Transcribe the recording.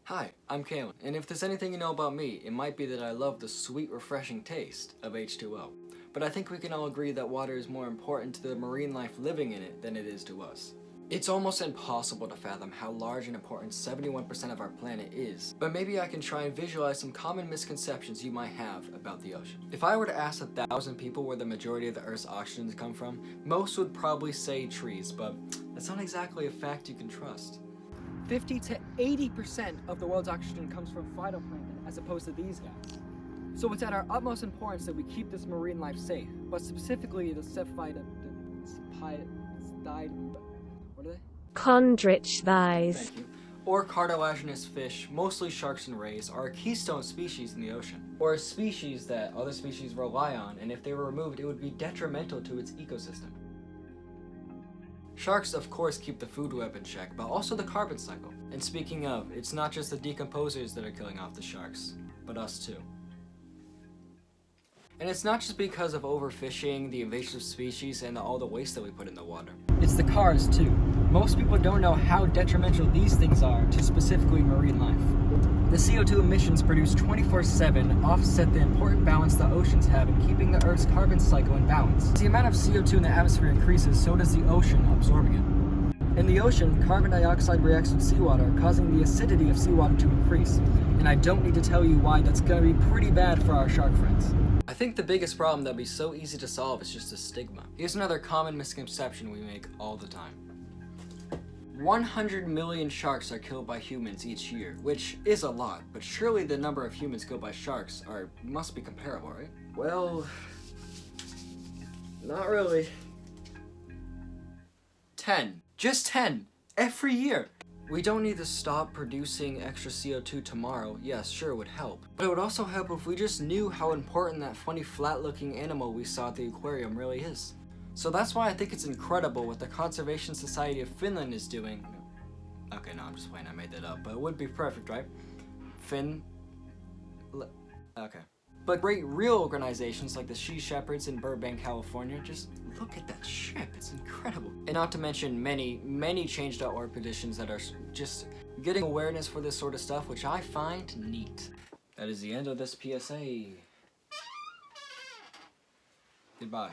Hi, I'm Kalen, and if there's anything you know about me, it might be that I love the sweet, refreshing taste of H2O. But I think we can all agree that water is more important to the marine life living in it than it is to us. It's almost impossible to fathom how large and important 71% of our planet is, but maybe I can try and visualize some common misconceptions you might have about the ocean. If I were to ask 1,000 people where the majority of the Earth's oxygen come from, most would probably say trees, but that's not exactly a fact you can trust. 50 to 80% of the world's oxygen comes from phytoplankton as opposed to these guys. So it's at our utmost importance that we keep this marine life safe, but specifically the what are they? Chondrichthyes. Thank you. Or cartilaginous fish, mostly sharks and rays, are a keystone species in the ocean, or a species that other species rely on, and if they were removed, it would be detrimental to its ecosystem. Sharks, of course, keep the food web in check, but also the carbon cycle. And speaking of, it's not just the decomposers that are killing off the sharks, but us too. And it's not just because of overfishing, the invasive species, and all the waste that we put in the water. It's the cars too. Most people don't know how detrimental these things are to specifically marine life. The CO2 emissions produced 24/7 offset the important balance the oceans have in keeping the Earth's carbon cycle in balance. As the amount of CO2 in the atmosphere increases, so does the ocean absorbing it. In the ocean, carbon dioxide reacts with seawater, causing the acidity of seawater to increase. And I don't need to tell you why that's gonna be pretty bad for our shark friends. I think the biggest problem that'd be so easy to solve is just a stigma. Here's another common misconception we make all the time. 100 million sharks are killed by humans each year, which is a lot, but surely the number of humans killed by sharks must be comparable, right? Well, not really. 10. Just 10! Every year! We don't need to stop producing extra CO2 tomorrow. Yes, sure, it would help. But it would also help if we just knew how important that funny flat-looking animal we saw at the aquarium really is. So that's why I think it's incredible what the Conservation Society of Finland is doing. Okay, no, I'm just playing, I made that up, but it would be perfect, right? Okay. But great real organizations like the Sea Shepherds in Burbank, California, just look at that ship, it's incredible. And not to mention many Change.org petitions that are just getting awareness for this sort of stuff, which I find neat. That is the end of this PSA. Goodbye.